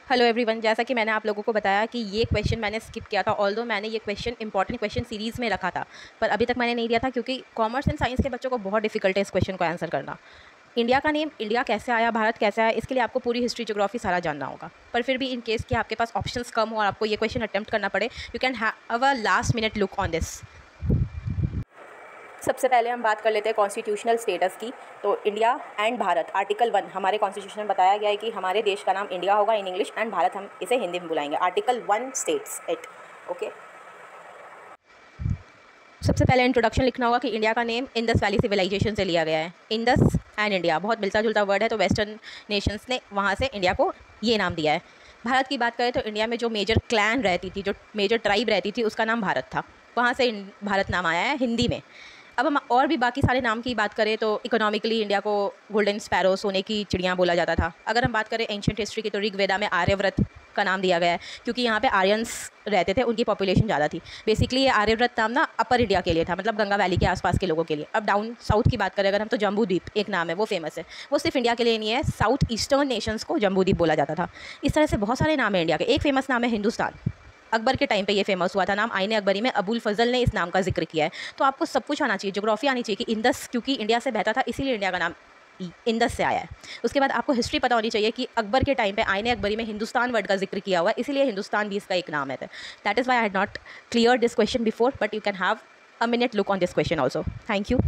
Hello everyone, जैसा कि मैंने आप लोगों को बताया कि ये क्वेश्चन मैंने स्किप किया था। ऑल्दो मैंने ये क्वेश्चन इंपॉर्टेंट क्वेश्चन सीरीज़ में रखा था, पर अभी तक मैंने नहीं दिया था क्योंकि कॉमर्स एंड साइंस के बच्चों को बहुत डिफिकल्ट है इस क्वेश्चन को आंसर करना। इंडिया का नेम, इंडिया कैसे आया, भारत कैसे आया, इसके लिए आपको पूरी हिस्ट्री ज्योग्राफी सारा जानना होगा। पर फिर भी इन केस कि आपके पास ऑप्शंस कम हो और आपको ये क्वेश्चन अटेम्प्ट करना पड़े, you can have a last minute look on this. सबसे पहले हम बात कर लेते हैं कॉन्स्टिट्यूशनल स्टेटस की। तो इंडिया एंड भारत, आर्टिकल 1 हमारे कॉन्स्टिट्यूशन में बताया गया है कि हमारे देश का नाम इंडिया होगा इन इंग्लिश, एंड भारत हम इसे हिंदी में बुलाएंगे। Article 1 states it. ओके, सबसे पहले इंट्रोडक्शन लिखना होगा कि इंडिया का नेम इंडस वैली सिविलाइजेशन से लिया गया है। इंडस एंड इंडिया बहुत मिलता जुलता वर्ड है, तो वेस्टर्न नेशंस ने वहाँ से इंडिया को ये नाम दिया है। भारत की बात करें तो इंडिया में जो मेजर क्लैन रहती थी, जो मेजर ट्राइब रहती थी, उसका नाम भारत था। वहाँ से भारत नाम आया है हिंदी में। अब हम और भी बाकी सारे नाम की बात करें तो इकोनॉमिकली इंडिया को गोल्डन स्पैरो, सोने की चिड़िया बोला जाता था। अगर हम बात करें एंशिएंट हिस्ट्री की तो ऋग्वेदा में आर्यव्रत का नाम दिया गया है क्योंकि यहाँ पे आर्यंस रहते थे, उनकी पॉपुलेशन ज़्यादा थी। बेसिकली ये आर्यव्रत नाम ना अपर इंडिया के लिए था, मतलब गंगा वैली के आसपास के लोगों के लिए। अब डाउन साउथ की बात करें अगर हम, तो जम्बू द्वीप एक नाम है, वो फेमस है। वो सिर्फ इंडिया के लिए नहीं है, साउथ ईस्टर्न नेशंस को जम्बू द्वीप बोला जाता था। इस तरह से बहुत सारे नाम है इंडिया के। एक फेमस नाम है हिंदुस्तान। अकबर के टाइम पे ये फेमस हुआ था नाम, आईने अकबरी में अबुल फजल ने इस नाम का जिक्र किया है। तो आपको सब कुछ आना चाहिए, ज्योग्राफी आनी चाहिए कि इंडस क्योंकि इंडिया से बहता था, इसीलिए इंडिया का नाम इंडस से आया है। उसके बाद आपको हिस्ट्री पता होनी चाहिए कि अकबर के टाइम पे आईने अकबरी में हिंदुस्तान वर्ड का जिक्र किया हुआ है, इसलिए हिंदुस्तान भी इसका एक नाम है। That is why I had not clear this question before, but you can have a minute look on this question also. Thank you.